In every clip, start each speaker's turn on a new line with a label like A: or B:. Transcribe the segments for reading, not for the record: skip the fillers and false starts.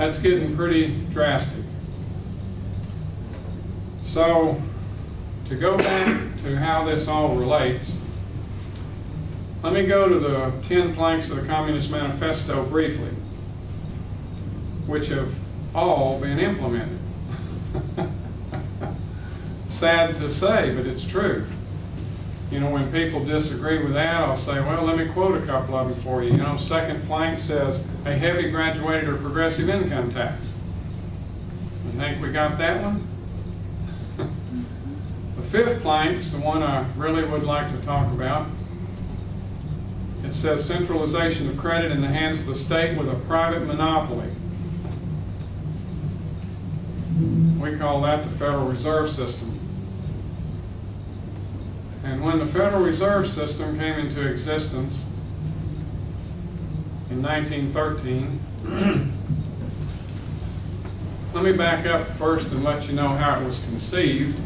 A: That's getting pretty drastic. So, to go back to how this all relates, let me go to the 10 planks of the Communist Manifesto briefly, which have all been implemented. Sad to say, but it's true. You know, when people disagree with that, I'll say, well, let me quote a couple of them for you. You know, second plank says, a heavy graduated or progressive income tax. You think we got that one? The fifth plank is the one I really would like to talk about. It says centralization of credit in the hands of the state with a private monopoly. We call that the Federal Reserve System. And when the Federal Reserve System came into existence in 1913, let me back up first and let you know how it was conceived.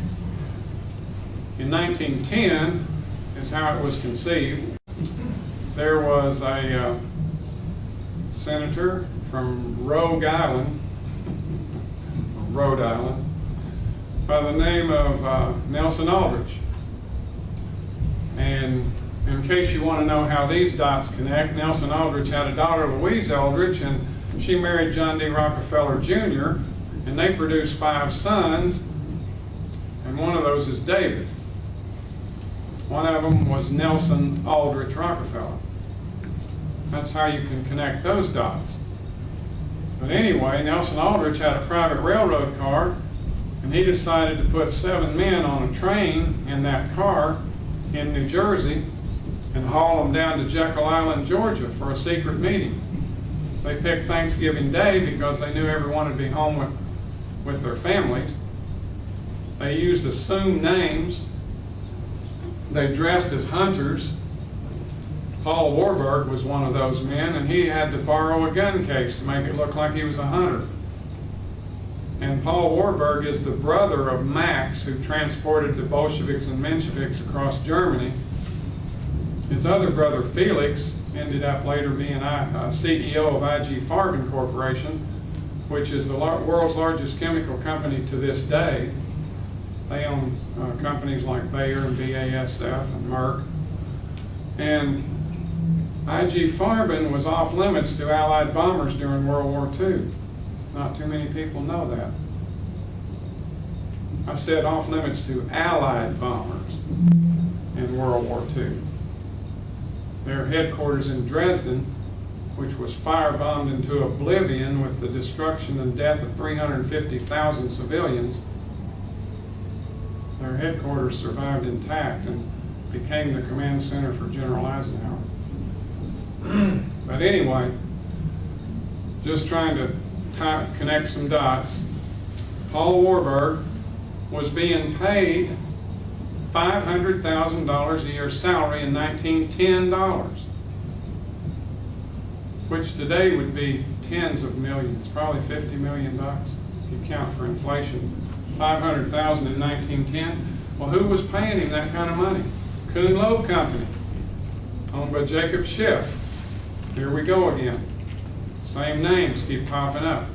A: In 1910 is how it was conceived. There was a senator from Rhode Island, by the name of Nelson Aldrich. And in case you want to know how these dots connect, Nelson Aldrich had a daughter, Louise Aldrich, and she married John D. Rockefeller Jr., and they produced 5 sons, and one of those is David. One of them was Nelson Aldrich Rockefeller. That's how you can connect those dots. But anyway, Nelson Aldrich had a private railroad car, and he decided to put 7 men on a train in that car in New Jersey and haul them down to Jekyll Island, Georgia for a secret meeting. They picked Thanksgiving Day because they knew everyone would be home with their families. They used assumed names. They dressed as hunters. Paul Warburg was one of those men, and he had to borrow a gun case to make it look like he was a hunter. And Paul Warburg is the brother of Max, who transported the Bolsheviks and Mensheviks across Germany. His other brother, Felix, ended up later being CEO of IG Farben Corporation, which is the world's largest chemical company to this day. They own companies like Bayer and BASF and Merck. And IG Farben was off limits to Allied bombers during World War II. Not too many people know that. I said off limits to Allied bombers in World War II. Their headquarters in Dresden, which was firebombed into oblivion with the destruction and death of 350,000 civilians, their headquarters survived intact and became the command center for General Eisenhower. But anyway, just trying to connect some dots. Paul Warburg was being paid $500,000 a year salary in 1910 dollars, which today would be tens of millions, probably $50 million if you count for inflation. $500,000 in 1910. Well, who was paying him that kind of money? Kuhn Loeb Company, owned by Jacob Schiff. Here we go again. Same names keep popping up.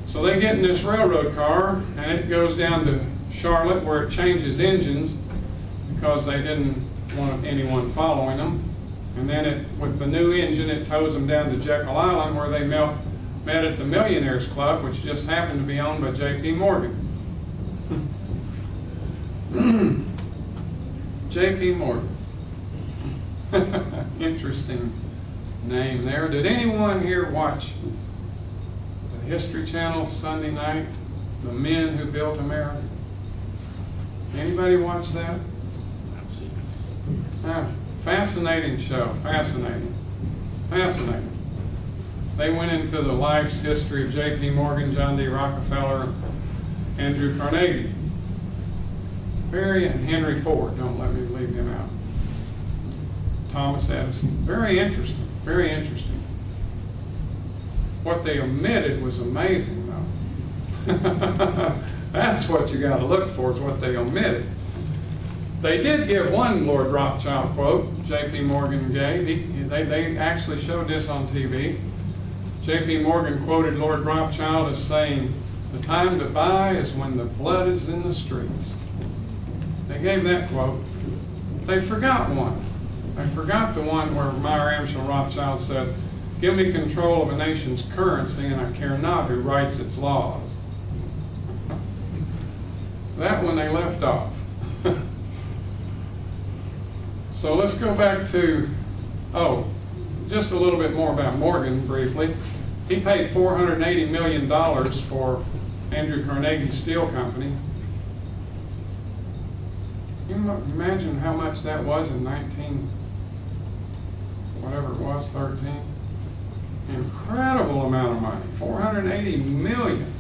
A: So they get in this railroad car, and it goes down to Charlotte where it changes engines because they didn't want anyone following them. And then with the new engine, it tows them down to Jekyll Island where they met at the Millionaires Club, which just happened to be owned by J.P. Morgan. J.P. Morgan. Interesting name there. Did anyone here watch the History Channel Sunday night, The Men Who Built America? Anybody watch that? Fascinating show, fascinating. They went into the life's history of J.P. Morgan, John D. Rockefeller, and Andrew Carnegie. And Henry Ford, don't let me leave him out. Thomas Edison. Very interesting, very interesting. What they omitted was amazing, though. That's what you got to look for, is what they omitted. They did give one Lord Rothschild quote, J.P. Morgan gave. They actually showed this on TV. J.P. Morgan quoted Lord Rothschild as saying, "The time to buy is when the blood is in the streets." They gave that quote. They forgot one. They forgot the one where Meyer Amschel Rothschild said, "Give me control of a nation's currency and I care not who writes its laws." That one they left off. So let's go back to, just a little bit more about Morgan briefly. He paid $480 million for Andrew Carnegie Steel Company. Can you imagine how much that was in 13? Incredible amount of money, $480 million.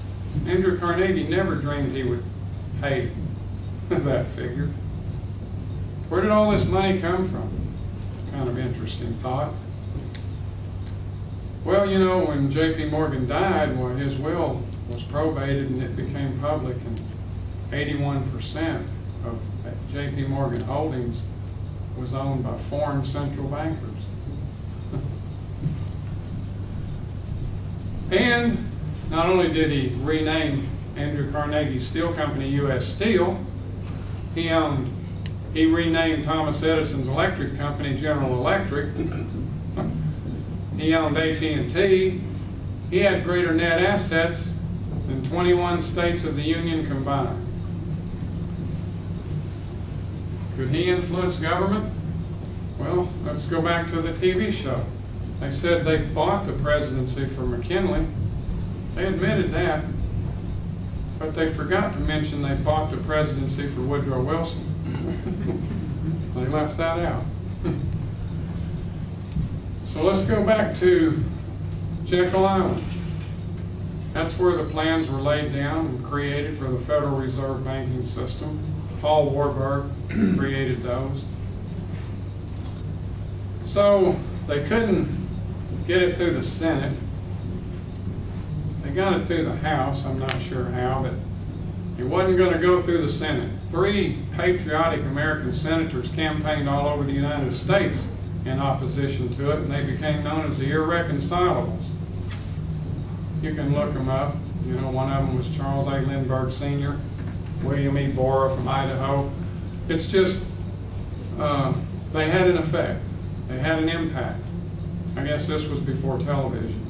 A: Andrew Carnegie never dreamed he would pay that figure. Where did all this money come from? Kind of interesting thought. Well, you know, when J.P. Morgan died, well, his will was probated and it became public, and 81% of J.P. Morgan Holdings was owned by foreign central bankers. And not only did he rename Andrew Carnegie Steel Company U.S. Steel, he renamed Thomas Edison's electric company General Electric. He owned AT&T. He had greater net assets than 21 states of the Union combined. Could he influence government? Well, let's go back to the TV show. They said they bought the presidency for McKinley. They admitted that. But they forgot to mention they bought the presidency for Woodrow Wilson. They left that out. So let's go back to Jekyll Island. That's where the plans were laid down and created for the Federal Reserve banking system. Paul Warburg created those. So they couldn't get it through the Senate. They got it through the House, I'm not sure how, but it wasn't going to go through the Senate. 3 patriotic American senators campaigned all over the United States in opposition to it, and they became known as the Irreconcilables. You can look them up. You know, one of them was Charles A. Lindbergh Sr., William E. Borah from Idaho. It's just, they had an effect. They had an impact. I guess this was before television,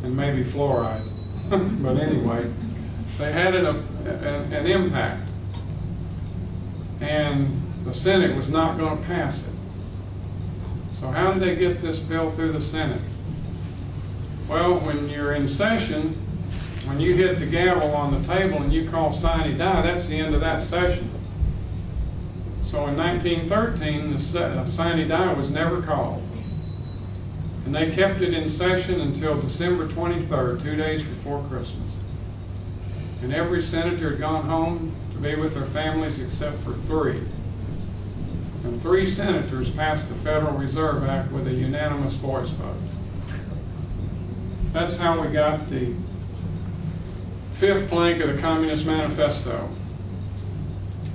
A: and maybe fluoride. But anyway, they had an impact. And the Senate was not going to pass it. So how did they get this bill through the Senate? Well, when you're in session, when you hit the gavel on the table and you call sine die, that's the end of that session. So in 1913, the sine die was never called. And they kept it in session until December 23rd, 2 days before Christmas. And every senator had gone home to be with their families except for 3. And 3 senators passed the Federal Reserve Act with a unanimous voice vote. That's how we got the 5th plank of the Communist Manifesto.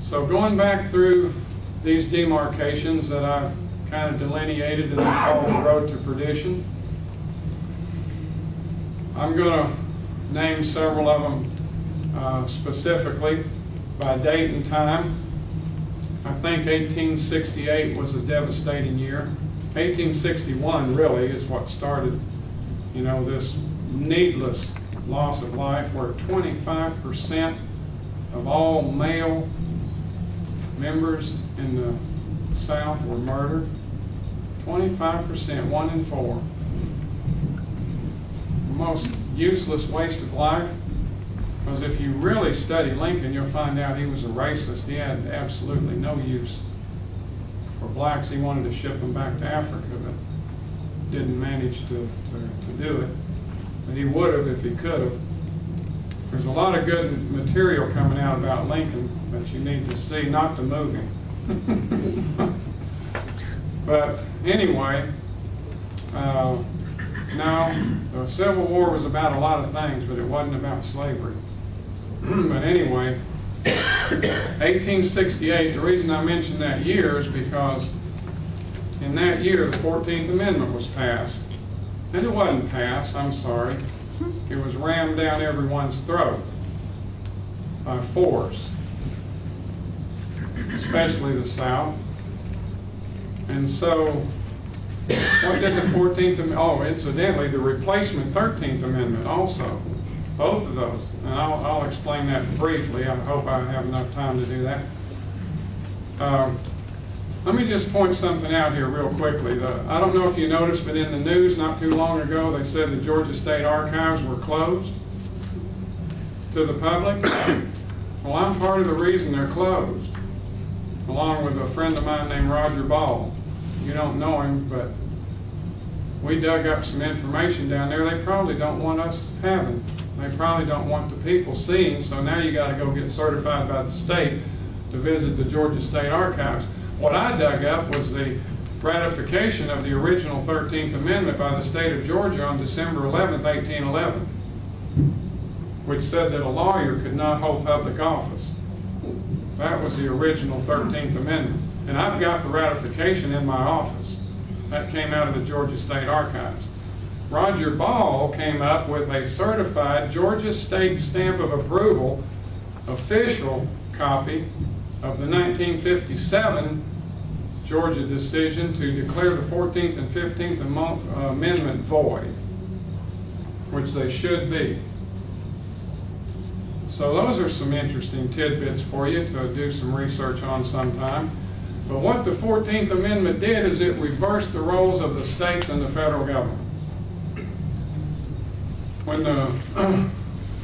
A: So going back through these demarcations that I've kind of delineated and called the road to perdition, I'm going to name several of them specifically by date and time. I think 1868 was a devastating year. 1861 really is what started, you know, this needless loss of life, where 25% of all male members in the South were murdered. 25%, 1 in 4. The most useless waste of life, because if you really study Lincoln, you'll find out he was a racist. He had absolutely no use for blacks. He wanted to ship them back to Africa, but didn't manage to do it. But he would have if he could have. There's a lot of good material coming out about Lincoln that you need to see, not the movie. But anyway, no, the Civil War was about a lot of things, but it wasn't about slavery. But anyway, 1868, the reason I mention that year is because in that year the 14th Amendment was passed. And it wasn't passed, I'm sorry. It was rammed down everyone's throat by force, especially the South. And so, what did the 14th Amendment, oh, incidentally, the replacement 13th Amendment also, both of those. And I'll explain that briefly. I hope I have enough time to do that. Let me just point something out here real quickly. I don't know if you noticed, but in the news not too long ago, they said the Georgia State Archives were closed to the public. Well, I'm part of the reason they're closed, along with a friend of mine named Roger Ball. You don't know him, but we dug up some information down there they probably don't want us having. They probably don't want the people seeing, so now you got to go get certified by the state to visit the Georgia State Archives. What I dug up was the ratification of the original 13th Amendment by the state of Georgia on December 11th, 1811, which said that a lawyer could not hold public office. That was the original 13th Amendment. And I've got the ratification in my office. That came out of the Georgia State Archives. Roger Ball came up with a certified Georgia State stamp of approval, official copy of the 1957 Georgia decision to declare the 14th and 15th Amendment void, which they should be. So those are some interesting tidbits for you to do some research on sometime. But what the 14th Amendment did is it reversed the roles of the states and the federal government. When the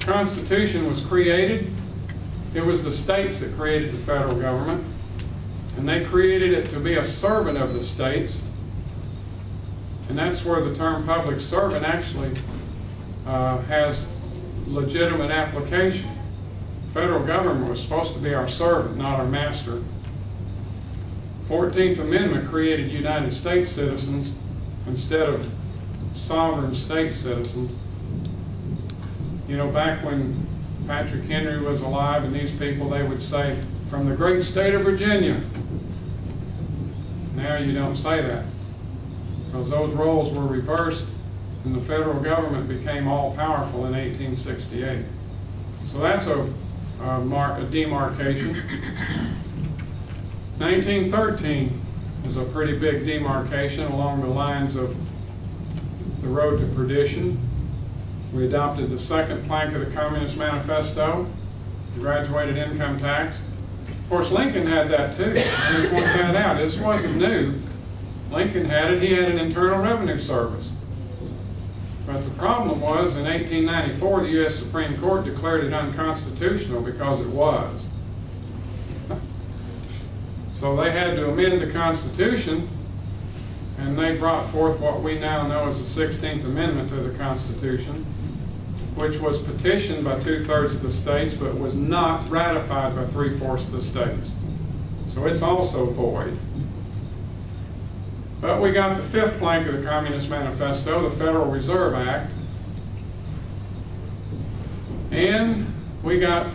A: Constitution was created, it was the states that created the federal government, and they created it to be a servant of the states. And that's where the term public servant actually has legitimate application. The federal government was supposed to be our servant, not our master. 14th Amendment created United States citizens instead of sovereign state citizens. You know, back when Patrick Henry was alive and these people, they would say, from the great state of Virginia. Now you don't say that, because those roles were reversed and the federal government became all-powerful in 1868. So that's a demarcation. 1913 is a pretty big demarcation along the lines of the road to perdition. We adopted the second plank of the Communist Manifesto, the graduated income tax. Of course, Lincoln had that too. Let me point that out. This wasn't new. Lincoln had it. He had an Internal Revenue Service. But the problem was, in 1894, the U.S. Supreme Court declared it unconstitutional because it was. So they had to amend the Constitution, and they brought forth what we now know as the 16th Amendment to the Constitution, which was petitioned by 2/3 of the states, but was not ratified by 3/4 of the states. So it's also void. But we got the fifth plank of the Communist Manifesto, the Federal Reserve Act, and we got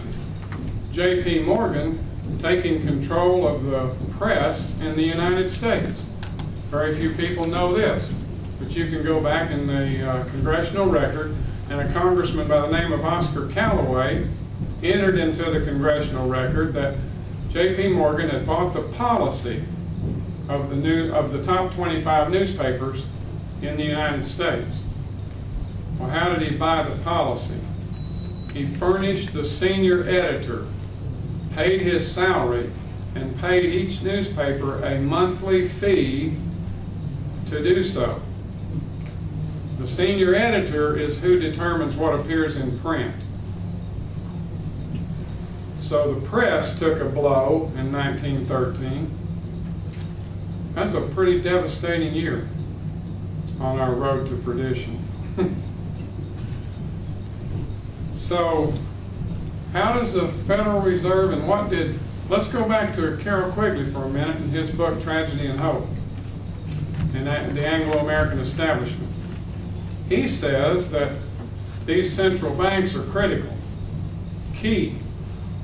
A: J.P. Morgan taking control of the press in the United States. Very few people know this, but you can go back in the congressional record, and a congressman by the name of Oscar Callaway entered into the congressional record that J.P. Morgan had bought the policy of the top 25 newspapers in the United States. Well, how did he buy the policy? He furnished the senior editor, paid his salary, and paid each newspaper a monthly fee to do so. The senior editor is who determines what appears in print. So the press took a blow in 1913. That's a pretty devastating year on our road to perdition. So how does the Federal Reserve and what did, let's go back to Carroll Quigley for a minute in his book Tragedy and Hope and the Anglo-American Establishment. He says that these central banks are critical, key,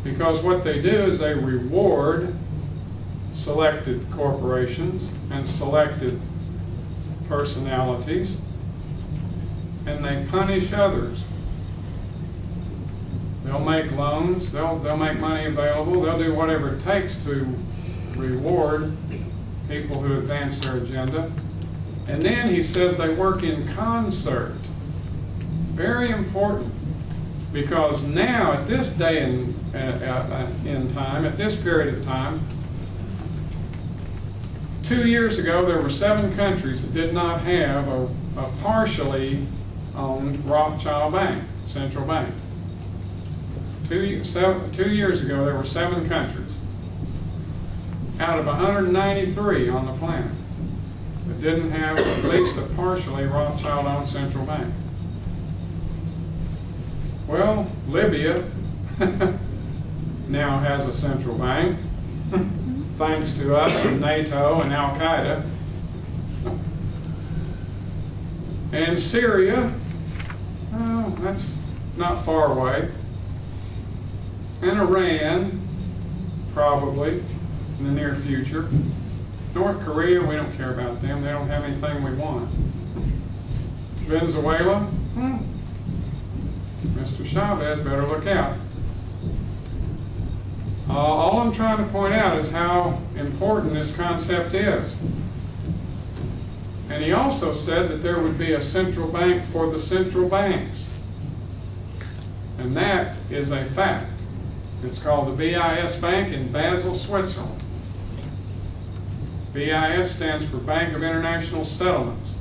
A: because what they do is they reward selected corporations and selected personalities and they punish others. They'll make loans, they'll make money available, they'll do whatever it takes to reward people who advance their agenda. And then he says they work in concert. Very important, because now at this day in time, at this period of time, 2 years ago there were 7 countries that did not have a partially owned Rothschild bank, central bank. 2 years ago there were 7 countries out of 193 on the planet that didn't have at least a partially Rothschild-owned central bank. Well, Libya now has a central bank, thanks to us and NATO and Al-Qaeda. And Syria, oh, that's not far away. And Iran, probably, in the near future. North Korea, we don't care about them. They don't have anything we want. Venezuela, Mr. Chavez better look out. All I'm trying to point out is how important this concept is. And he also said that there would be a central bank for the central banks. And that is a fact. It's called the BIS Bank in Basel, Switzerland. BIS stands for Bank of International Settlements.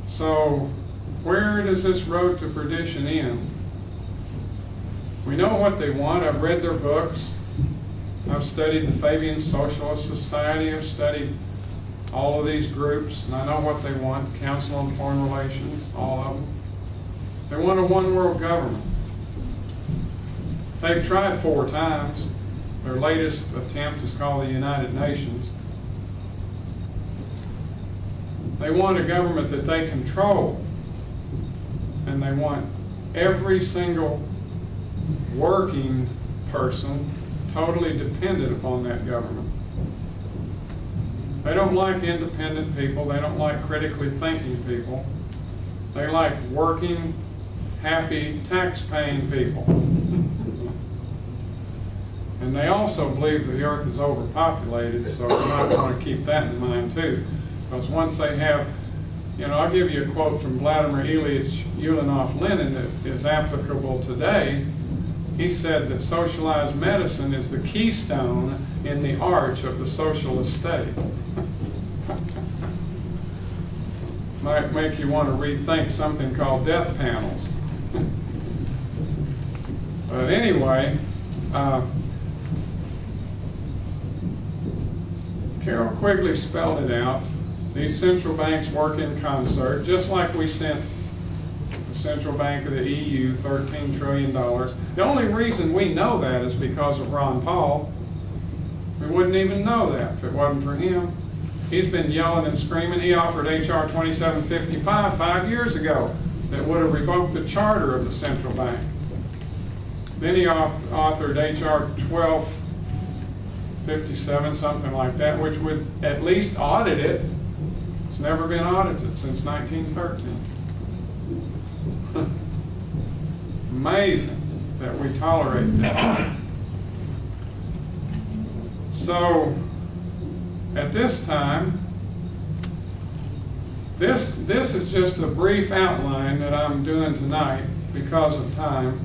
A: So, where does this road to perdition end? We know what they want. I've read their books. I've studied the Fabian Socialist Society. I've studied all of these groups, and I know what they want. Council on Foreign Relations, all of them. They want a one-world government. They've tried 4 times. Their latest attempt is called the United Nations. They want a government that they control, and they want every single working person totally dependent upon that government. They don't like independent people. They don't like critically thinking people. They like working, happy, tax-paying people. And they also believe the earth is overpopulated, so you might want to keep that in mind too. Because once they have, I'll give you a quote from Vladimir Ilyich Ulyanov-Lenin that is applicable today. He said that socialized medicine is the keystone in the arch of the socialist state. Might make you want to rethink something called death panels. But anyway, Carroll Quigley spelled it out. These central banks work in concert, just like we sent the Central Bank of the EU $13 trillion. The only reason we know that is because of Ron Paul. We wouldn't even know that if it wasn't for him. He's been yelling and screaming. He offered H.R. 2755 5 years ago that would have revoked the charter of the central bank. Then he authored H.R. 1257, something like that, which would at least audit it. It's never been audited since 1913. Amazing that we tolerate that. So, at this time, this is just a brief outline that I'm doing tonight because of time.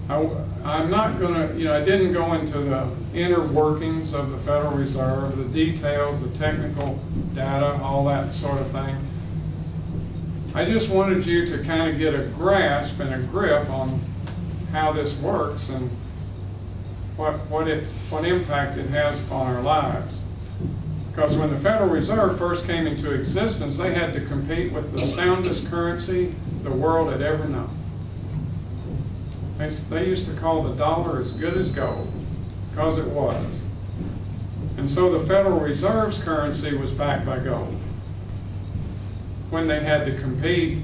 A: I'm not going to, I didn't go into the inner workings of the Federal Reserve, the details, the technical data, all that sort of thing. I just wanted you to kind of get a grasp and a grip on how this works and what impact it has upon our lives. Because when the Federal Reserve first came into existence, they had to compete with the soundest currency the world had ever known. They used to call the dollar as good as gold, because it was. And so the Federal Reserve's currency was backed by gold when they had to compete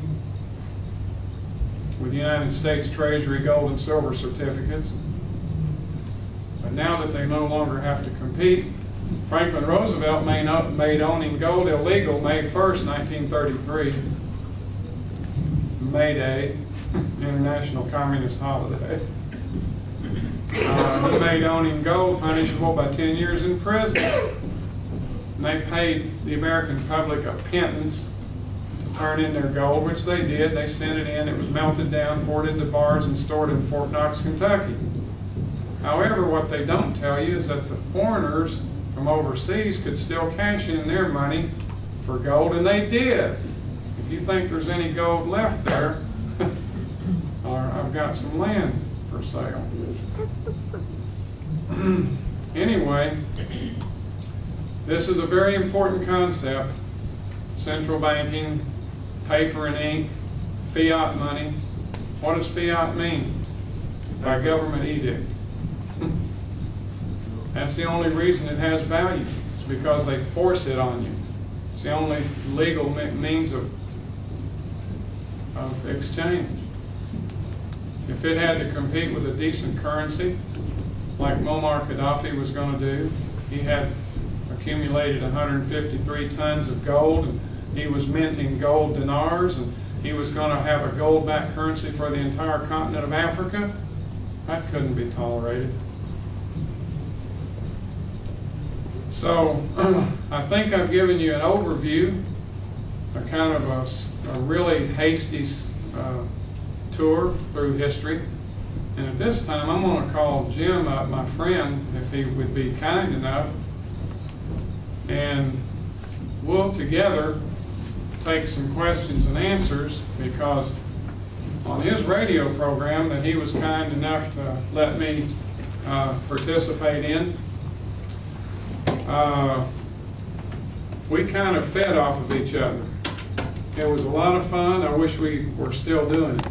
A: with the United States Treasury gold and silver certificates. But now that they no longer have to compete, Franklin Roosevelt made owning gold illegal May 1st, 1933. May Day, International Communist Holiday. He made owning gold punishable by 10 years in prison. And they paid the American public a pittance to turn in their gold, which they did. They sent it in. It was melted down, poured into bars, and stored in Fort Knox, Kentucky. However, what they don't tell you is that the foreigners from overseas could still cash in their money for gold, and they did. If you think there's any gold left there, or I've got some land for sale. Anyway, this is a very important concept. Central banking, paper and ink, fiat money. What does fiat mean? By government edict. That's the only reason it has value. It's because they force it on you. It's the only legal means of exchange. If it had to compete with a decent currency, like Muammar Gaddafi was going to do, he had accumulated 153 tons of gold, and he was minting gold dinars, and he was going to have a gold-backed currency for the entire continent of Africa. That couldn't be tolerated. So I think I've given you an overview, a kind of a really hasty tour through history. And at this time, I'm going to call Jim up, my friend, if he would be kind enough, and we'll together take some questions and answers, because on his radio program that he was kind enough to let me participate in, we kind of fed off of each other. It was a lot of fun. I wish we were still doing it.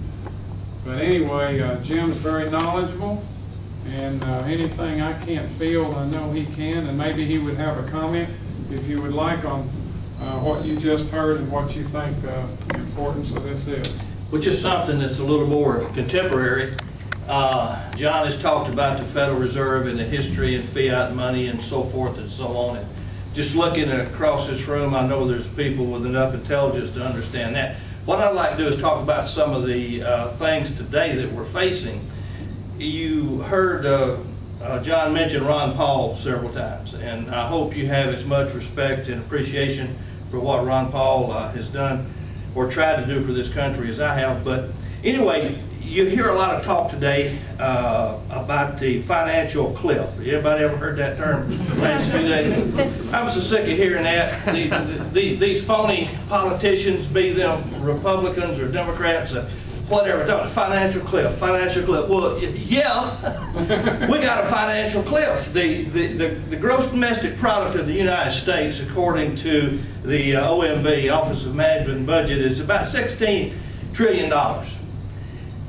A: But anyway, Jim's very knowledgeable, and anything I can't field, I know he can, and maybe he would have a comment, if you would like, on what you just heard and what you think the importance of this is.
B: Well, just something that's a little more contemporary. John has talked about the Federal Reserve and the history and fiat money and so forth and so on. And just looking across this room, I know there's people with enough intelligence to understand that. What I'd like to do is talk about some of the things today that we're facing. You heard John mention Ron Paul several times, and I hope you have as much respect and appreciation for what Ron Paul has done or tried to do for this country as I have. But anyway, you hear a lot of talk today about the financial cliff. Anybody ever heard that term the last few days? I'm so sick of hearing that. These phony politicians, be them Republicans or Democrats, whatever, financial cliff, financial cliff. Well, yeah, we got a financial cliff. The gross domestic product of the United States, according to the OMB, Office of Management and Budget, is about $16 trillion.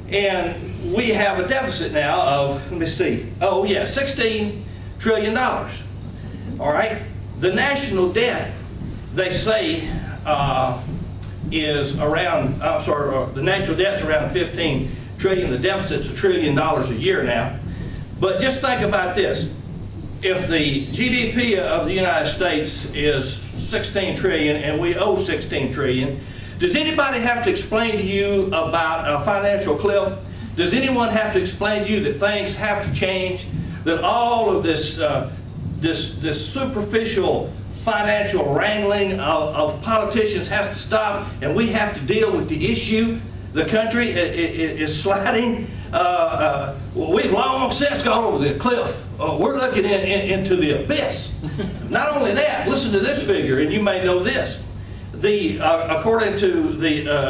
B: And we have a deficit now of, let me see, oh yeah, $16 trillion. All right? The national debt, they say, is around, the national debt's around $15 trillion. The deficit's $1 trillion a year now. But just think about this. If the GDP of the United States is $16 trillion and we owe $16 trillion, does anybody have to explain to you about a financial cliff? Does anyone have to explain to you that things have to change? That all of this, this superficial financial wrangling of politicians has to stop, and we have to deal with the issue? The country is sliding. We've long since gone over the cliff. We're looking into the abyss. Not only that, listen to this figure, and you may know this. According to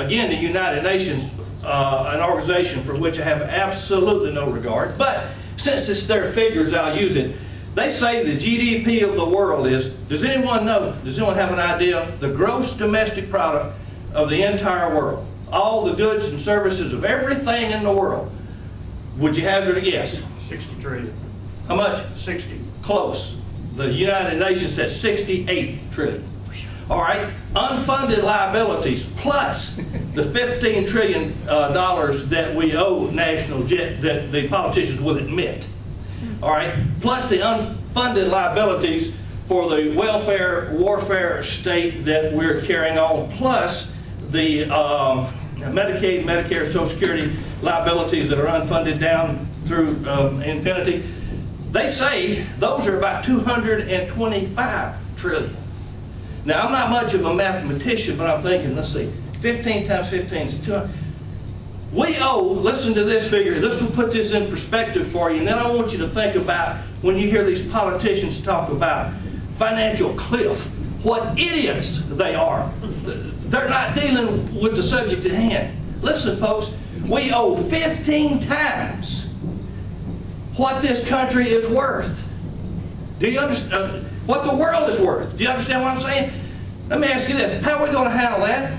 B: again, the United Nations, an organization for which I have absolutely no regard, but since it's their figures, I'll use it. They say the GDP of the world is, does anyone know, does anyone have an idea? The gross domestic product of the entire world, all the goods and services of everything in the world. Would you hazard a guess?
C: 60 trillion.
B: How much? 60. Close. The United Nations said 68 trillion. All right, unfunded liabilities plus the $15 trillion that we owe national debt that the politicians would admit. All right, plus the unfunded liabilities for the welfare, warfare state that we're carrying on, plus the Medicaid, Medicare, Social Security liabilities that are unfunded down through infinity. They say those are about 225 trillion. Now, I'm not much of a mathematician, but I'm thinking, let's see, 15 times 15 is 200. We owe, listen to this figure, this will put this in perspective for you, and then I want you to think about when you hear these politicians talk about financial cliff, what idiots they are. They're not dealing with the subject at hand. Listen, folks, we owe 15 times what this country is worth. Do you understand? What the world is worth. Do you understand what I'm saying? Let me ask you this. How are we going to handle that?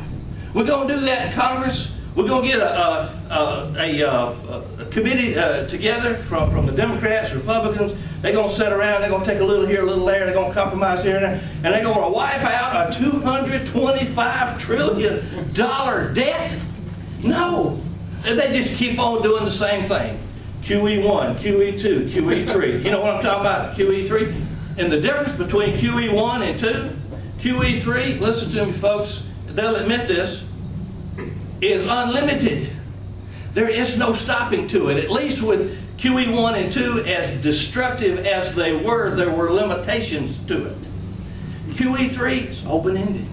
B: We're going to do that in Congress. We're going to get a committee together from the Democrats, Republicans. They're going to sit around. They're going to take a little here, a little there. They're going to compromise here and there. And they're going to wipe out a $225 trillion debt? No. They just keep on doing the same thing. QE1, QE2, QE3. You know what I'm talking about? QE3. And the difference between QE1 and 2, QE3, listen to me folks, they'll admit this, is unlimited. There is no stopping to it. At least with QE1 and 2, as destructive as they were, there were limitations to it. QE3 is open-ended,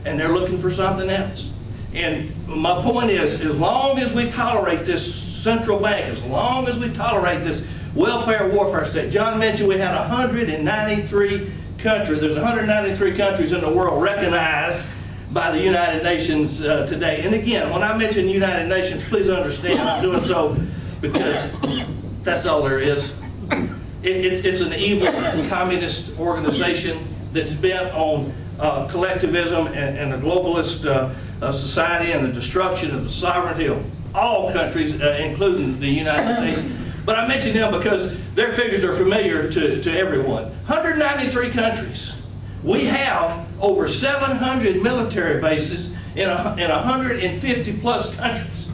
B: and they're looking for something else. And my point is, as long as we tolerate this central bank, as long as we tolerate this welfare warfare state. John mentioned we had 193 countries. There's 193 countries in the world recognized by the United Nations today. And again, when I mention United Nations, please understand I'm doing so because that's all there is. It's an evil communist organization that's bent on collectivism and a globalist society and the destruction of the sovereignty of all countries, including the United States. But I mention them because their figures are familiar to everyone. 193 countries. We have over 700 military bases in 150 plus countries.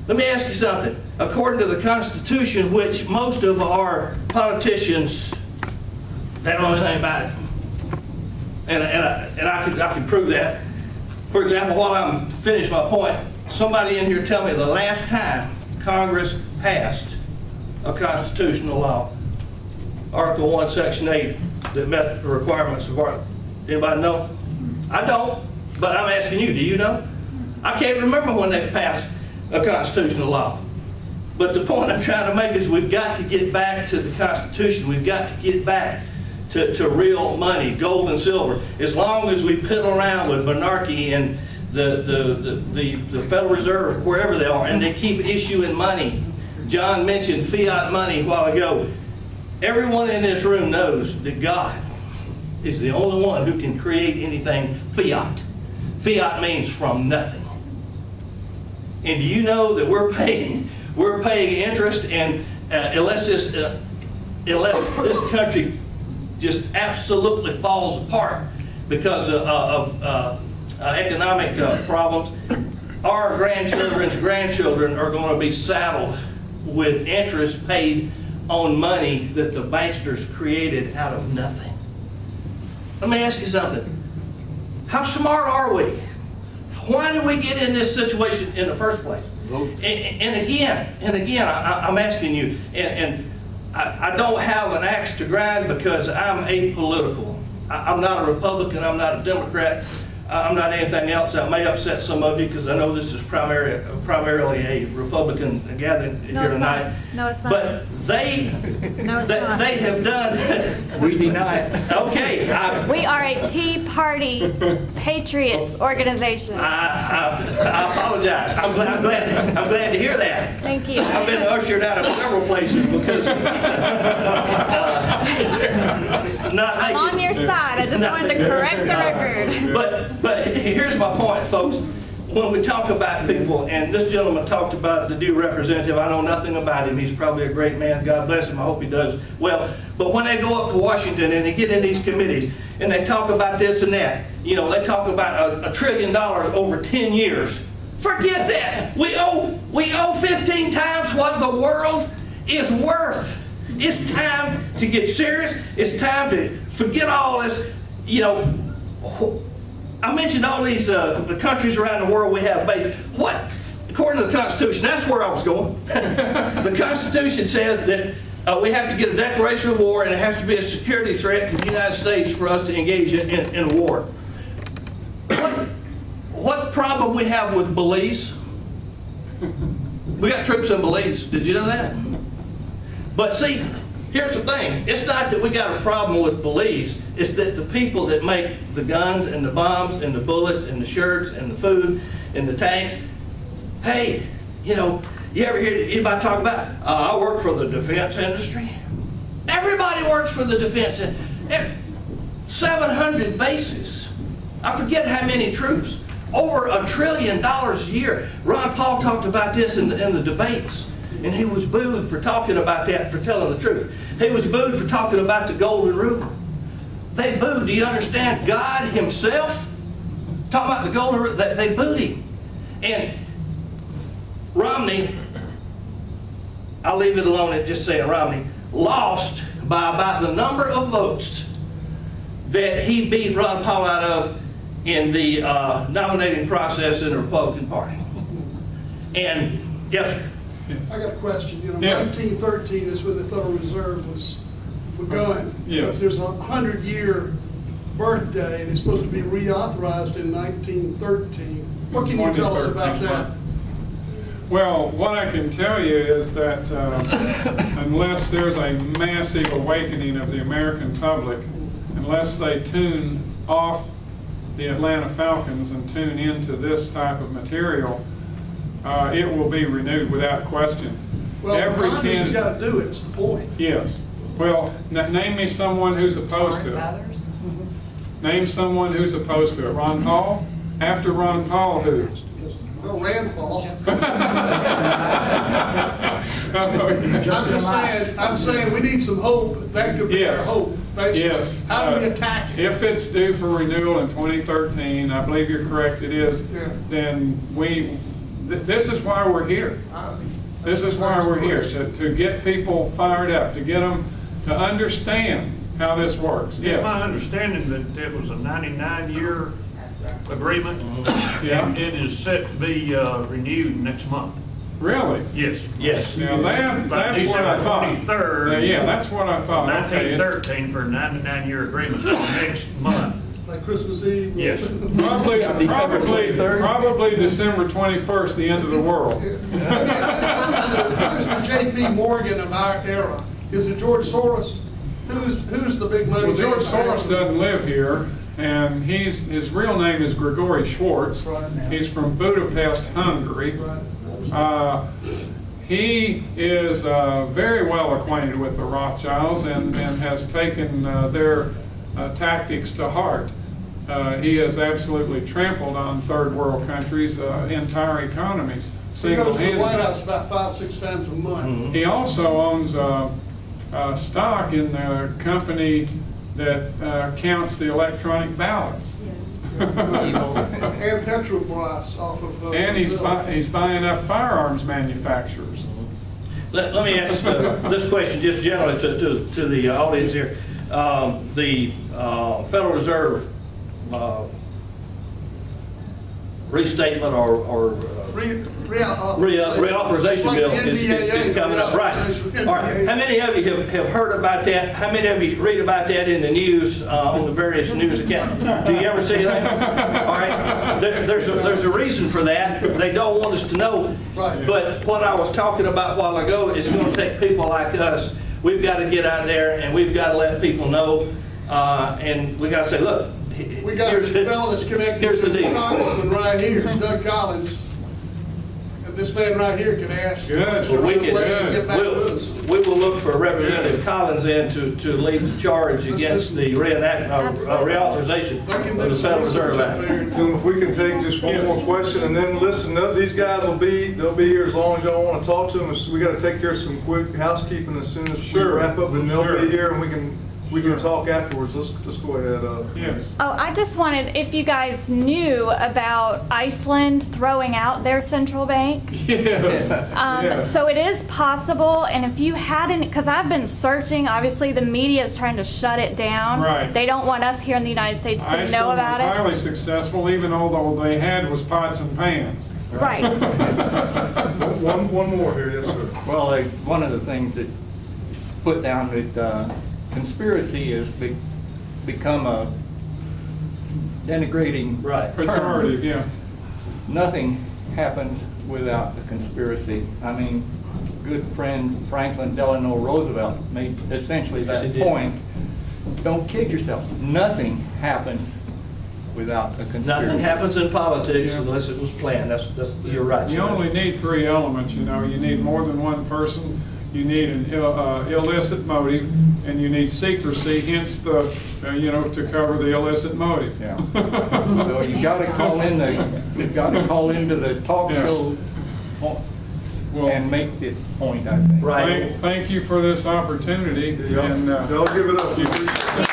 B: Let me ask you something. According to the Constitution, which most of our politicians, they don't know anything about it. And I can prove that. For example, while I'm finished my point, somebody in here tell me the last time Congress passed a constitutional law, Article 1, Section 8, that met the requirements of our, anybody know? I don't, but I'm asking you, do you know? I can't remember when they've passed a constitutional law. But the point I'm trying to make is we've got to get back to the Constitution. We've got to get back to real money, gold and silver. As long as we piddle around with monarchy and the Federal Reserve, wherever they are, and they keep issuing money. John mentioned fiat money a while ago. Everyone in this room knows that God is the only one who can create anything fiat. Fiat means from nothing. And do you know that we're paying interest, and unless this country just absolutely falls apart because of economic problems, our grandchildren's grandchildren are going to be saddled with interest paid on money that the banksters created out of nothing. Let me ask you something. How smart are we? Why did we get in this situation in the first place? And again, I'm asking you, and I don't have an axe to grind because I'm apolitical. I'm not a Republican, I'm not a Democrat, I'm not anything else. That may upset some of you because I know this is primarily a Republican gathering here tonight.
C: No, it's not.
B: But they have done.
D: We deny it.
B: Okay.
C: We are a Tea Party Patriots organization.
B: I apologize. I'm glad to hear that.
C: Thank you.
B: I've been ushered out of several places because
C: I'm on your side. I just wanted to correct the record.
B: But here's my point, folks. When we talk about people, and this gentleman talked about the new representative, I know nothing about him. He's probably a great man. God bless him. I hope he does well. But when they go up to Washington and they get in these committees and they talk about this and that, you know, they talk about $1 trillion over 10 years. Forget that. We owe 15 times what the world is worth. It's time to get serious. It's time to forget all this, you know. I mentioned all these the countries around the world we have base. What, according to the Constitution, that's where I was going. The Constitution says that we have to get a declaration of war, and it has to be a security threat to the United States for us to engage in a war. What problem we have with Belize? We got troops in Belize. Did you know that? But see, here's the thing. It's not that we got a problem with Belize. It's that the people that make the guns and the bombs and the bullets and the shirts and the food and the tanks, hey, you know, you ever hear anybody talk about, I work for the defense industry? Everybody works for the defense industry. 700 bases. I forget how many troops. Over $1 trillion a year. Ron Paul talked about this in the debates, and he was booed for talking about that, for telling the truth. He was booed for talking about the golden rule. They booed. Do you understand? God himself talking about the golden rule. They booed him. And Romney, I'll leave it alone at just saying Romney, lost by about the number of votes that he beat Ron Paul out of in the nominating process in the Republican Party. And, yes, sir.
D: I got a question. You know,
A: Yes.
D: 1913 is when the Federal Reserve was begun.
A: Yes.
D: But there's a 100-year birthday, and it's supposed to be reauthorized in 1913. What can you tell us about that?
A: Well, what I can tell you is that unless there's a massive awakening of the American public, unless they tune off the Atlanta Falcons and tune into this type of material, it will be renewed without question.
D: Well, Congress has got to do it. It's the point.
A: Yes. Well, name me someone who's opposed to it. Name someone who's opposed to it. Ron Paul? After Ron Paul, who?
D: Well, Rand Paul. I'm saying we need some hope. That could be our hope. Basically.
A: Yes.
D: How do we attack it?
A: If it's due for renewal in 2013, I believe you're correct, it is, then this is why we're here. This is why we're here, to get people fired up, to get them to understand how this works.
E: It's my understanding that it was a 99-year agreement, and it is set to be renewed next month.
A: Really?
E: Yes.
B: Yes.
A: Now that's what I thought.
E: 23rd.
A: Yeah, that's what I thought.
E: 1913 for a 99-year agreement next month.
D: Like Christmas Eve?
E: Yes.
A: Probably December 21st, the end of the world.
D: Who's the J.P. Morgan of our era? Is it George Soros? Who's the big money?
A: Well, George Soros doesn't live here, and his real name is Grigori Schwartz. He's from Budapest, Hungary. He is very well acquainted with the Rothschilds and has taken their tactics to heart. He has absolutely trampled on third world countries' entire economies.
D: He goes to the White House about 5-6 times a month.
A: He also owns stock in the company that counts the electronic ballots.
D: And Petrobras off of
A: and he's buying up firearms manufacturers.
B: Let me ask this question just generally to the audience here. The Federal Reserve restatement or reauthorization bill is coming up, right? All right. How many of you have heard about that? How many of you read about that in the news on the various news accounts? Do you ever see that? All right. There's a reason for that. They don't want us to know. But what I was talking about a while ago is going to take people like us. We've got to get out there and we've got to let people know, and we got to say, look.
D: We got a fellow that's connected to the congressman right here, Doug Collins. And this man right here can ask the question right away and get back to us.
B: We will look for Representative Collins in to lead the charge against the reauthorization of the Federal Reserve Act.
F: If we can take just one more question and then listen, these guys they'll be here as long as y'all want to talk to them. We got to take care of some quick housekeeping as soon as we wrap up, and they'll be here and we can We can talk afterwards. Let's go ahead.
A: Yes.
C: Oh, I just wanted, if you guys knew about Iceland throwing out their central bank.
A: Yes. Yes.
C: So it is possible, and if you hadn't, because I've been searching, obviously the media is trying to shut it down.
A: Right.
C: They don't want us here in the United States to
A: Iceland
C: know about
A: was
C: it.
A: highly successful, even although they had was pots and pans.
C: Right.
F: One more here, yes, sir.
G: Well, one of the things that put down that conspiracy has become a denigrating
B: Right.
G: term.
A: Pejorative, yeah.
G: Nothing happens without a conspiracy. I mean, good friend Franklin Delano Roosevelt made essentially
B: Yes, he
G: that
B: did.
G: point. Don't kid yourself. Nothing happens without a conspiracy.
B: Nothing happens in politics
A: Yeah.
B: unless it was planned. That's you're right.
A: You
B: sir.
A: only need three elements, you know. You need more than one person, you need an illicit motive, and you need secrecy, hence the, you know, to cover the illicit motive.
G: Yeah. So you got to call into the talk
A: Yeah.
G: show
A: Well,
G: and make this point, I think.
B: Right.
A: Thank you for this opportunity.
F: Y'all
A: And
F: give it up.